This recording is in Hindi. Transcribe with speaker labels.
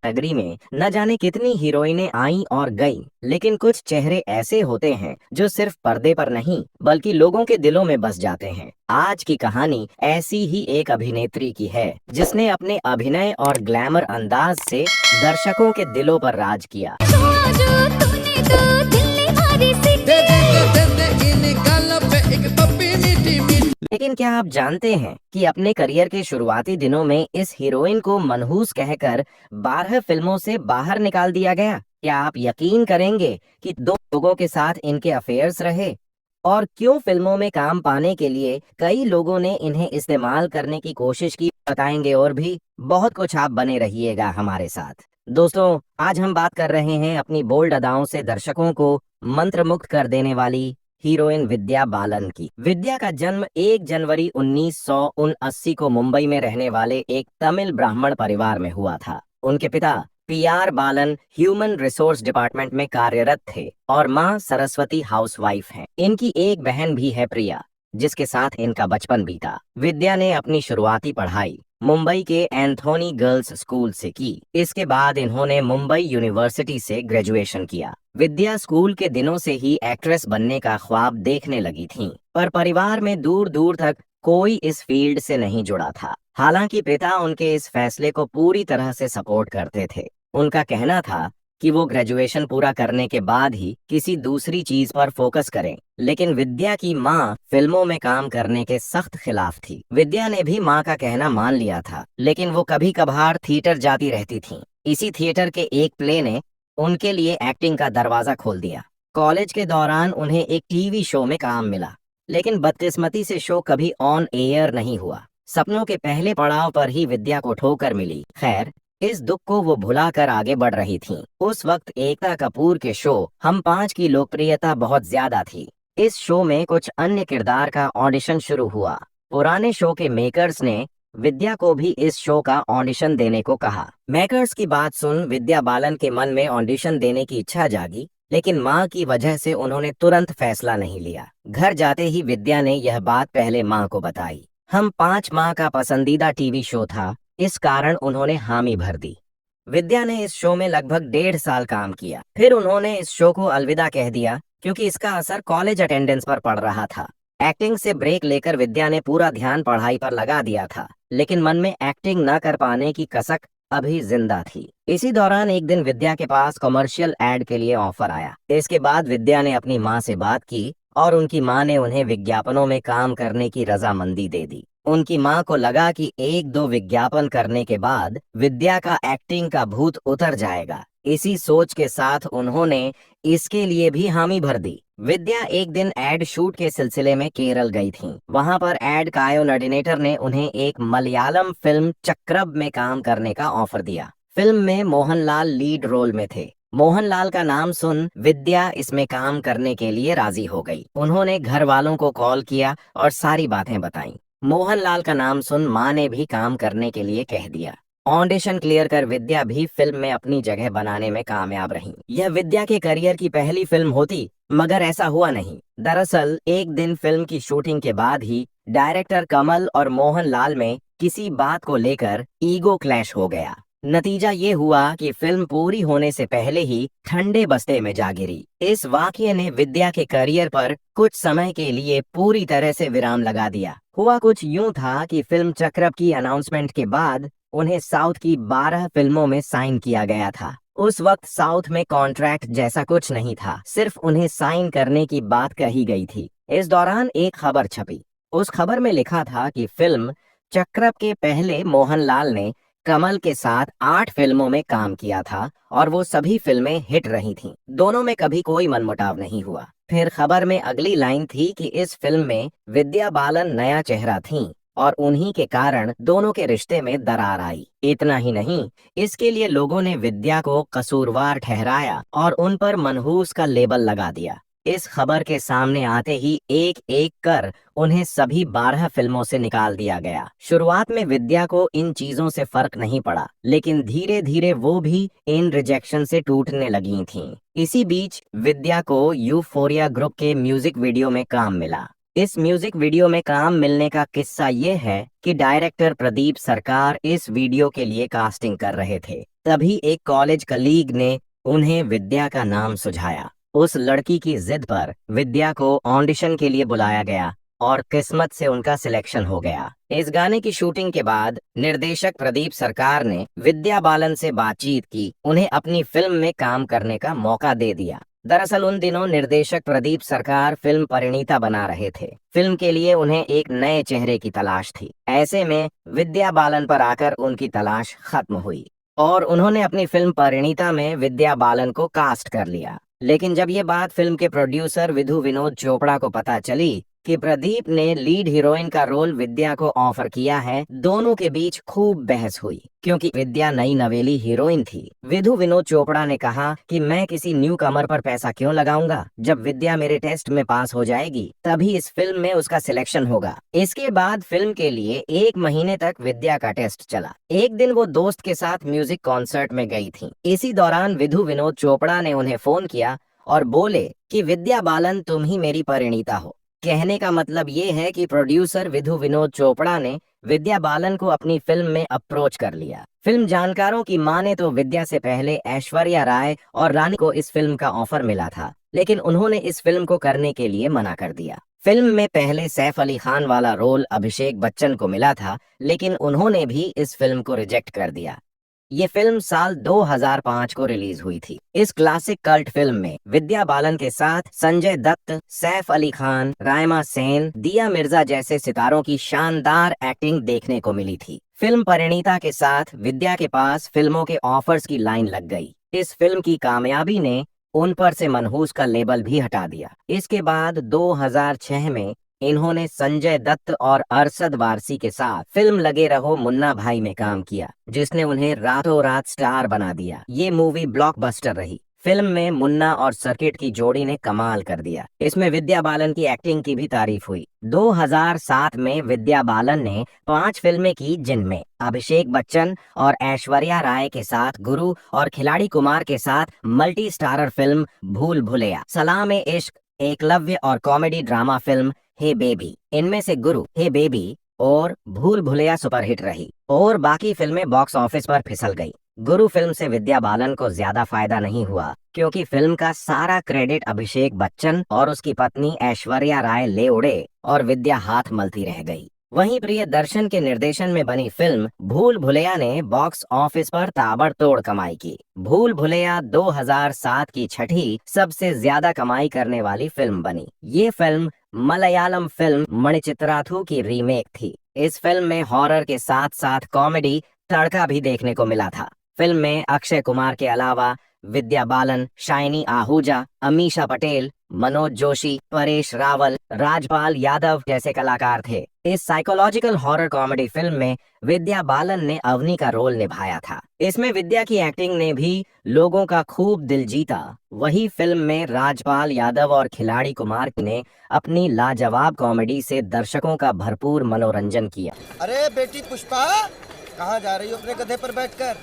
Speaker 1: नगरी में न जाने कितनी हीरोइनें आईं और गईं, लेकिन कुछ चेहरे ऐसे होते हैं जो सिर्फ पर्दे पर नहीं बल्कि लोगों के दिलों में बस जाते हैं। आज की कहानी ऐसी ही एक अभिनेत्री की है जिसने अपने अभिनय और ग्लैमर अंदाज से दर्शकों के दिलों पर राज किया। लेकिन क्या आप जानते हैं कि अपने करियर के शुरुआती दिनों में इस हीरोइन को मनहूस कहकर 12 फिल्मों से बाहर निकाल दिया गया? क्या आप यकीन करेंगे कि 2 लोगों के साथ इनके अफेयर्स रहे? और क्यों फिल्मों में काम पाने के लिए कई लोगों ने इन्हें इस्तेमाल करने की कोशिश की, बताएंगे। और भी बहुत कुछ, आप बने रहिएगा हमारे साथ। दोस्तों, आज हम बात कर रहे हैं अपनी बोल्ड अदाओं से दर्शकों को मंत्रमुग्ध कर देने वाली हीरोइन विद्या बालन की। विद्या का जन्म 1 जनवरी 1979 को मुंबई में रहने वाले एक तमिल ब्राह्मण परिवार में हुआ था। उनके पिता पीआर बालन ह्यूमन रिसोर्स डिपार्टमेंट में कार्यरत थे और मां सरस्वती हाउसवाइफ हैं। इनकी एक बहन भी है, प्रिया, जिसके साथ इनका बचपन बीता। विद्या ने अपनी शुरुआती पढ़ाई मुंबई के एंथोनी गर्ल्स स्कूल से की। इसके बाद इन्होंने मुंबई यूनिवर्सिटी से ग्रेजुएशन किया। विद्या स्कूल के दिनों से ही एक्ट्रेस बनने का ख्वाब देखने लगी थीं, पर परिवार में दूर दूर तक कोई इस फील्ड से नहीं जुड़ा था। हालांकि पिता उनके इस फैसले को पूरी तरह से सपोर्ट करते थे। उनका कहना था कि वो ग्रेजुएशन पूरा करने के बाद ही किसी दूसरी चीज पर फोकस करें। लेकिन विद्या की माँ फिल्मों में काम करने के सख्त खिलाफ थी। विद्या ने भी माँ का कहना मान लिया था, लेकिन वो कभी कभार थिएटर जाती रहती थीं। इसी थिएटर के एक प्ले ने उनके लिए एक्टिंग का दरवाजा खोल दिया। कॉलेज के दौरान उन्हें एक टीवी शो में काम मिला, लेकिन बदकिस्मती से शो कभी ऑन एयर नहीं हुआ। सपनों के पहले पड़ाव पर ही विद्या को ठोकर मिली। खैर, इस दुख को वो भुलाकर आगे बढ़ रही थीं। उस वक्त एकता कपूर के शो हम 5 की लोकप्रियता बहुत ज्यादा थी। इस शो में कुछ अन्य किरदार का ऑडिशन शुरू हुआ। पुराने शो के मेकर्स ने विद्या को भी इस शो का ऑडिशन देने को कहा। मेकर्स की बात सुन विद्या बालन के मन में ऑडिशन देने की इच्छा जागी, लेकिन माँ की वजह से उन्होंने तुरंत फैसला नहीं लिया। घर जाते ही विद्या ने यह बात पहले माँ को बताई। हम 5 माँ का पसंदीदा टीवी शो था, इस कारण उन्होंने हामी भर दी। विद्या ने इस शो में लगभग 1.5 साल काम किया। फिर उन्होंने इस शो को अलविदा कह दिया क्योंकि इसका असर कॉलेज अटेंडेंस पर पड़ रहा था। एक्टिंग से ब्रेक लेकर विद्या ने पूरा ध्यान पढ़ाई पर लगा दिया था, लेकिन मन में एक्टिंग न कर पाने की कसक अभी जिंदा थी। इसी दौरान एक दिन विद्या के पास कमर्शियल एड के लिए ऑफर आया। इसके बाद विद्या ने अपनी माँ से बात की और उनकी माँ ने उन्हें विज्ञापनों में काम करने की रजामंदी दे दी। उनकी माँ को लगा कि 1-2 विज्ञापन करने के बाद विद्या का एक्टिंग का भूत उतर जाएगा। इसी सोच के साथ उन्होंने इसके लिए भी हामी भर दी। विद्या एक दिन एड शूट के सिलसिले में केरल गई थीं। वहां पर एड कोऑर्डिनेटर ने उन्हें एक मलयालम फिल्म चक्रब में काम करने का ऑफर दिया। फिल्म में मोहनलाल लीड रोल में थे। मोहनलाल का नाम सुन विद्या इसमें काम करने के लिए राजी हो गई। उन्होंने घर वालों को कॉल किया और सारी बातें बताईं। मोहनलाल का नाम सुन माँ ने भी काम करने के लिए कह दिया। ऑडिशन क्लियर कर विद्या भी फिल्म में अपनी जगह बनाने में कामयाब रही। यह विद्या के करियर की पहली फिल्म होती, मगर ऐसा हुआ नहीं। दरअसल एक दिन फिल्म की शूटिंग के बाद ही डायरेक्टर कमल और मोहनलाल में किसी बात को लेकर ईगो क्लैश हो गया। नतीजा ये हुआ कि फिल्म पूरी होने से पहले ही ठंडे बस्ते में जा गिरी। इस वाकये ने विद्या के करियर पर कुछ समय के लिए पूरी तरह से विराम लगा दिया। हुआ कुछ यूं था कि फिल्म चक्रब की अनाउंसमेंट के बाद उन्हें साउथ की 12 फिल्मों में साइन किया गया था। उस वक्त साउथ में कॉन्ट्रैक्ट जैसा कुछ नहीं था, सिर्फ उन्हें साइन करने की बात कही गई थी। इस दौरान एक खबर छपी। उस खबर में लिखा था कि फिल्म चक्रब के पहले मोहनलाल ने कमल के साथ 8 फिल्मों में काम किया था और वो सभी फिल्में हिट रही थीं। दोनों में कभी कोई मनमुटाव नहीं हुआ। फिर खबर में अगली लाइन थी कि इस फिल्म में विद्या बालन नया चेहरा थीं और उन्हीं के कारण दोनों के रिश्ते में दरार आई। इतना ही नहीं, इसके लिए लोगों ने विद्या को कसूरवार ठहराया और उन पर मनहूस का लेबल लगा दिया। इस खबर के सामने आते ही एक एक कर उन्हें सभी 12 फिल्मों से निकाल दिया गया। शुरुआत में विद्या को इन चीजों से फर्क नहीं पड़ा, लेकिन धीरे धीरे वो भी इन रिजेक्शन से टूटने लगी थीं। इसी बीच विद्या को यूफोरिया ग्रुप के म्यूजिक वीडियो में काम मिला। इस म्यूजिक वीडियो में काम मिलने का किस्सा ये है कि डायरेक्टर प्रदीप सरकार इस वीडियो के लिए कास्टिंग कर रहे थे। तभी एक कॉलेज कलीग ने उन्हें विद्या का नाम सुझाया। उस लड़की की जिद पर विद्या को ऑडिशन के लिए बुलाया गया और किस्मत से उनका सिलेक्शन हो गया। इस गाने की शूटिंग के बाद निर्देशक प्रदीप सरकार ने विद्या बालन से बातचीत की, उन्हें अपनी फिल्म में काम करने का मौका दे दिया। दरअसल उन दिनों निर्देशक प्रदीप सरकार फिल्म परिणीता बना रहे थे। फिल्म के लिए उन्हें एक नए चेहरे की तलाश थी। ऐसे में विद्या बालन पर आकर उनकी तलाश खत्म हुई और उन्होंने अपनी फिल्म परिणीता में विद्या बालन को कास्ट कर लिया। लेकिन जब ये बात फिल्म के प्रोड्यूसर विधु विनोद चोपड़ा को पता चली कि प्रदीप ने लीड हीरोइन का रोल विद्या को ऑफर किया है, दोनों के बीच खूब बहस हुई क्योंकि विद्या नई नवेली हीरोइन थी। विधु विनोद चोपड़ा ने कहा कि मैं किसी न्यू कमर पर पैसा क्यों लगाऊंगा, जब विद्या मेरे टेस्ट में पास हो जाएगी तभी इस फिल्म में उसका सिलेक्शन होगा। इसके बाद फिल्म के लिए 1 महीने तक विद्या का टेस्ट चला। एक दिन वो दोस्त के साथ म्यूजिक कॉन्सर्ट में गई थी। इसी दौरान विधु विनोद चोपड़ा ने उन्हें फोन किया और बोले कि विद्या बालन तुम ही मेरी परिणीता हो। कहने का मतलब ये है कि प्रोड्यूसर विधु विनोद चोपड़ा ने विद्या बालन को अपनी फिल्म में अप्रोच कर लिया। फिल्म जानकारों की माने तो विद्या से पहले ऐश्वर्या राय और रानी को इस फिल्म का ऑफर मिला था, लेकिन उन्होंने इस फिल्म को करने के लिए मना कर दिया। फिल्म में पहले सैफ अली खान वाला रोल अभिषेक बच्चन को मिला था, लेकिन उन्होंने भी इस फिल्म को रिजेक्ट कर दिया। ये फिल्म साल 2005 को रिलीज हुई थी। इस क्लासिक कल्ट फिल्म में विद्या बालन के साथ संजय दत्त, सैफ अली खान, रायमा सेन, दिया मिर्जा जैसे सितारों की शानदार एक्टिंग देखने को मिली थी। फिल्म परिणीता के साथ विद्या के पास फिल्मों के ऑफर्स की लाइन लग गई। इस फिल्म की कामयाबी ने उन पर से मनहूस का लेबल भी हटा दिया। इसके बाद 2006 में इन्होंने संजय दत्त और अरशद वारसी के साथ फिल्म लगे रहो मुन्ना भाई में काम किया, जिसने उन्हें रातों रात स्टार बना दिया। ये मूवी ब्लॉकबस्टर रही। फिल्म में मुन्ना और सर्किट की जोड़ी ने कमाल कर दिया। इसमें विद्या बालन की एक्टिंग की भी तारीफ हुई। 2007 में विद्या बालन ने 5 फिल्में की, जिनमें अभिषेक बच्चन और ऐश्वर्या राय के साथ गुरु और खिलाड़ी कुमार के साथ मल्टी स्टारर फिल्म भूल भुलैया, सलाम-ए-इश्क, एकलव्य और कॉमेडी ड्रामा फिल्म हे बेबी। इनमें से गुरु, हे बेबी और भूल भुलैया सुपरहिट रही और बाकी फिल्में बॉक्स ऑफिस पर फिसल गई। गुरु फिल्म से विद्या बालन को ज्यादा फायदा नहीं हुआ क्योंकि फिल्म का सारा क्रेडिट अभिषेक बच्चन और उसकी पत्नी ऐश्वर्या राय ले उड़े और विद्या हाथ मलती रह गई। वहीं प्रियदर्शन के निर्देशन में बनी फिल्म भूल भुलैया ने बॉक्स ऑफिस पर ताबड़तोड़ कमाई की। भूल भुलैया 2007 की छठी सबसे ज्यादा कमाई करने वाली फिल्म बनी। ये फिल्म मलयालम फिल्म मणिचित्राथु की रीमेक थी। इस फिल्म में हॉरर के साथ साथ कॉमेडी तड़का भी देखने को मिला था। फिल्म में अक्षय कुमार के अलावा विद्या बालन, शाइनी आहूजा, अमीषा पटेल, मनोज जोशी, परेश रावल, राजपाल यादव जैसे कलाकार थे। इस साइकोलॉजिकल हॉरर कॉमेडी फिल्म में विद्या बालन ने अवनी का रोल निभाया था। इसमें विद्या की एक्टिंग ने भी लोगों का खूब दिल जीता। वही फिल्म में राजपाल यादव और खिलाड़ी कुमार ने अपनी लाजवाब कॉमेडी से दर्शकों का भरपूर मनोरंजन किया।
Speaker 2: अरे बेटी पुष्पा, कहाँ जा रही हो अपने गधे पर बैठकर?